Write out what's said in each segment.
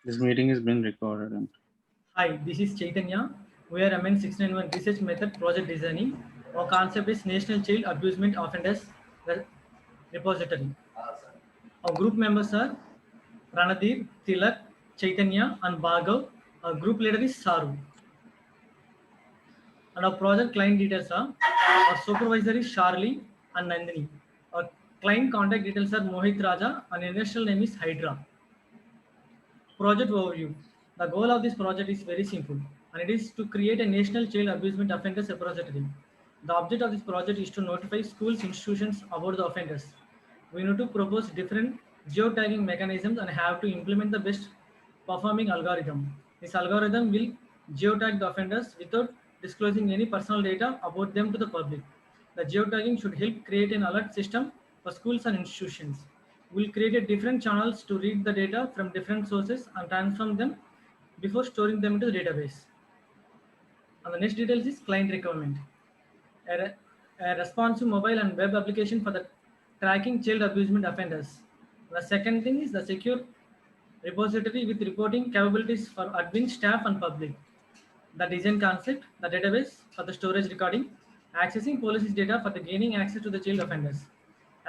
This meeting is being recorded. Hi, this is Chaitanya. We are MN 691 Research Method Project Designing. Our concept is National Child Abusement Offenders Repository. Our group members are Ranadeep, Tilak, Chaitanya, and Bhargav. Our group leader is Saru. And our project client details are our supervisor is Charlie and Nandini. Our client contact details are Mohit Raja and international name is Hydra. Project overview. The goal of this project is very simple and it is to create a national child abusement offenders repository. The object of this project is to notify schools, institutions about the offenders. We need to propose different geotagging mechanisms and have to implement the best performing algorithm. This algorithm will geotag the offenders without disclosing any personal data about them to the public. The geotagging should help create an alert system for schools and institutions. We'll create different channels to read the data from different sources and transform them before storing them into the database. And the next details is client requirement. A responsive mobile and web application for the tracking child abusement offenders. The second thing is the secure repository with reporting capabilities for admin, staff, and public. The design concept, the database for the storage recording, accessing policies data for the gaining access to the child offenders,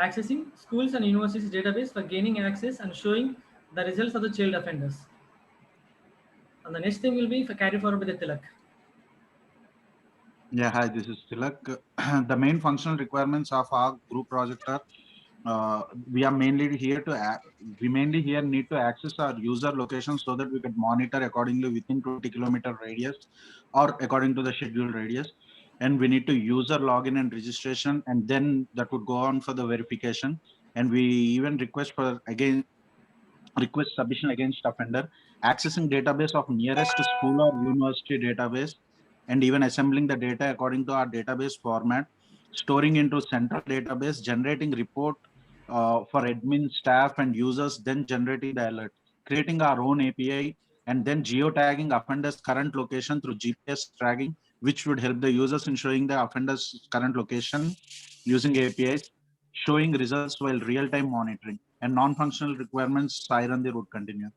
accessing schools and universities database for gaining access and showing the results of the child offenders. And the next thing will be for carry forward with the Tilak. Yeah, hi, this is Tilak. The main functional requirements of our group project are we mainly here need to access our user location so that we can monitor accordingly within 20-kilometer radius or according to the scheduled radius. And we need to user login and registration, and then that would go on for the verification. And we even request submission against offender, accessing database of nearest school or university database, and even assembling the data according to our database format, storing into central database, generating report for admin, staff, and users, then generating the alert, creating our own API, and then geotagging offenders' current location through GPS tracking, which would help the users in showing the offenders' current location using APIs, showing results while real-time monitoring. And non-functional requirements, Sairandi would continue.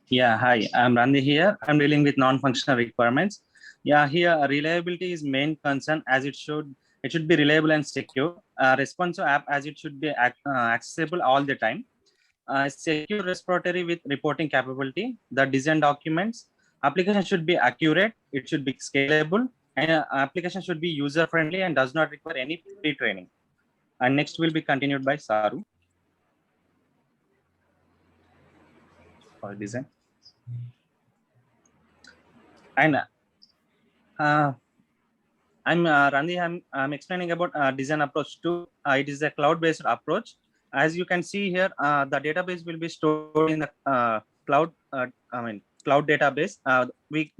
Yeah, hi, I'm Randi here. I'm dealing with non-functional requirements. Yeah, here reliability is main concern as it should be reliable and secure. Responsive app as it should be accessible all the time. Secure respiratory with reporting capability. The design documents. Application should be accurate. It should be scalable. And application should be user-friendly and does not require any pre-training. And next will be continued by Saru. For design. And I'm Randi. I'm explaining about design approach 2. It is a cloud-based approach. As you can see here, the database will be stored in the cloud. Cloud database. We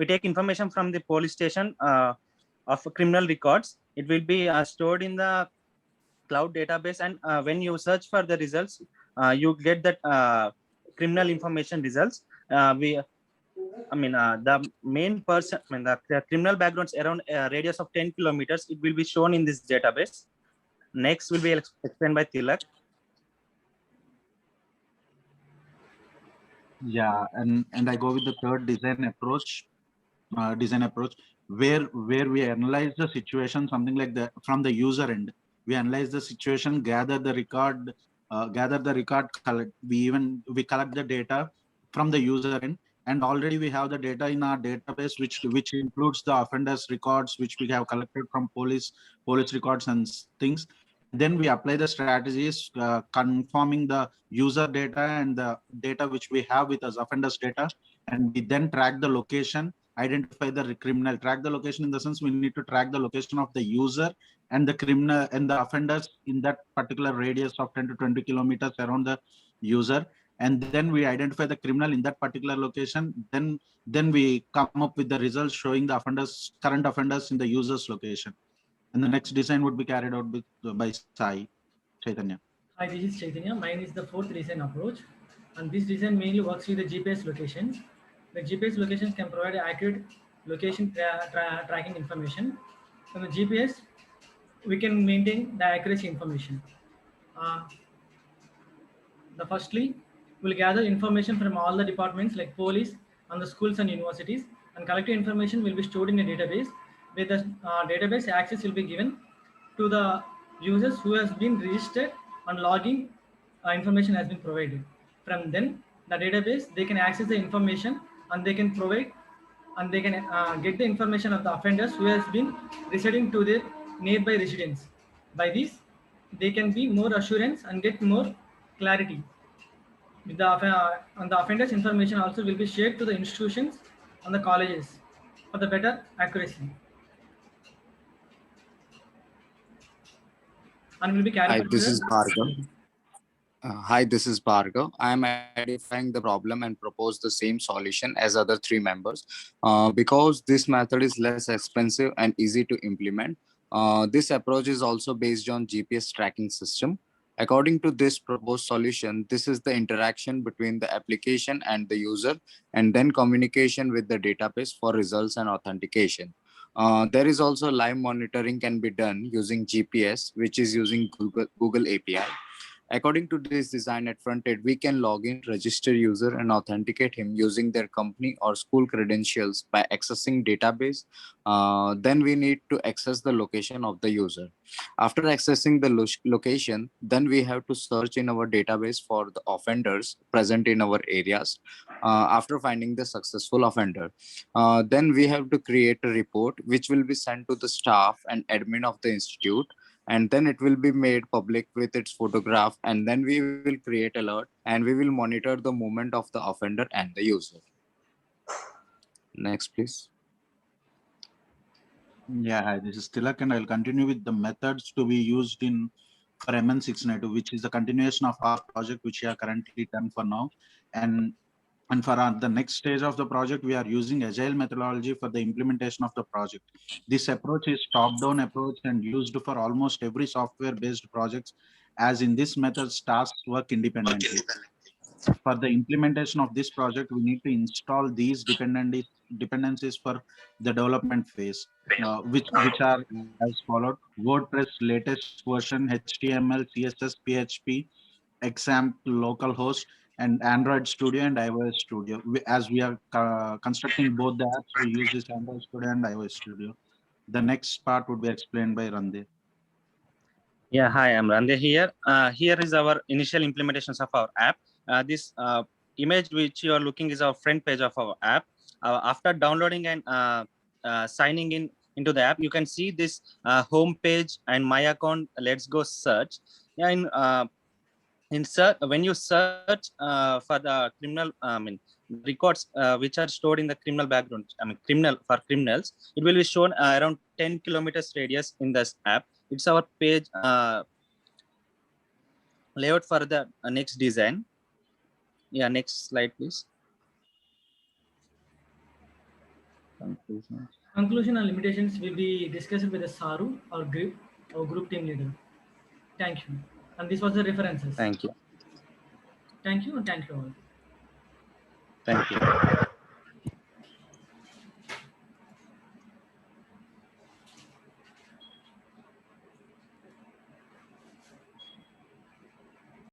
take information from the police station of criminal records. It will be stored in the cloud database, and when you search for the results, you get that criminal information results. The main person, the criminal backgrounds around a radius of 10 kilometers, it will be shown in this database. Next will be explained by Tilak. Yeah, and I go with the third design approach, where we analyze the situation, something like that from the user end. We analyze the situation, gather the record, we collect the data from the user end, and already we have the data in our database, which includes the offenders records, which we have collected from police records and things. Then we apply the strategies, conforming the user data and the data which we have with us, offenders data, and we then track the location, identify the criminal, track the location in the sense we need to track the location of the user and the criminal and the offenders in that particular radius of 10 to 20 kilometers around the user. And then we identify the criminal in that particular location. Then we come up with the results showing the current offenders in the user's location. And the next design would be carried out by Chaitanya. Hi, this is Chaitanya. Mine is the fourth design approach, and this design mainly works with the GPS locations. The GPS locations can provide accurate location tracking information. From the GPS, we can maintain the accuracy information. The firstly, will gather information from all the departments like police and the schools and universities, and collected information will be stored in a database where the database access will be given to the users who has been registered and login information has been provided. From then, the database they can access the information and they can provide and they can get the information of the offenders who has been residing to their nearby residence. By this, they can be more assurance and get more clarity. With the and the offenders information also will be shared to the institutions and the colleges for the better accuracy and will be carried Hi, out to this is the Bhargav. Hi, this is Bhargav. I am identifying the problem and propose the same solution as other three members. Because this method is less expensive and easy to implement. This approach is also based on GPS tracking system. According to this proposed solution, this is the interaction between the application and the user, and then communication with the database for results and authentication. There is also live monitoring can be done using GPS, which is using Google API. According to this design at Frontend, we can log in, register user, and authenticate him using their company or school credentials by accessing database. Then we need to access the location of the user. After accessing the location, then we have to search in our database for the offenders present in our areas. After finding the successful offender, then we have to create a report which will be sent to the staff and admin of the institute, and then it will be made public with its photograph, and then we will create alert and we will monitor the movement of the offender and the user. Next, please. Yeah, hi, this is Tilak, and I'll continue with the methods to be used in for MN692, which is the continuation of our project, which we are currently done for now. And for the next stage of the project, we are using agile methodology for the implementation of the project. This approach is top-down approach and used for almost every software-based projects, as in this method, tasks work independently. For the implementation of this project, we need to install these dependencies for the development phase, which are as followed: WordPress latest version, HTML, CSS, PHP, XAMPP, localhost, and Android Studio and iOS Studio. As we are constructing both the apps, we use this Android Studio and iOS Studio. The next part would be explained by Rande. Yeah, hi, I'm Rande here. Here is our initial implementations of our app. This image which you are looking is our front page of our app. After downloading and signing into the app, you can see this home page and my account. Let's go search. Yeah, in search, when you search for the criminal, records which are stored in the criminal background, for criminals, it will be shown around 10 kilometers radius in this app. It's our page layout for the next design. Yeah, next slide, please. conclusion and limitations will be discussed with the Saru or group team leader. Thank you. And this was the references. Thank you. Thank you and thank you all. Thank you.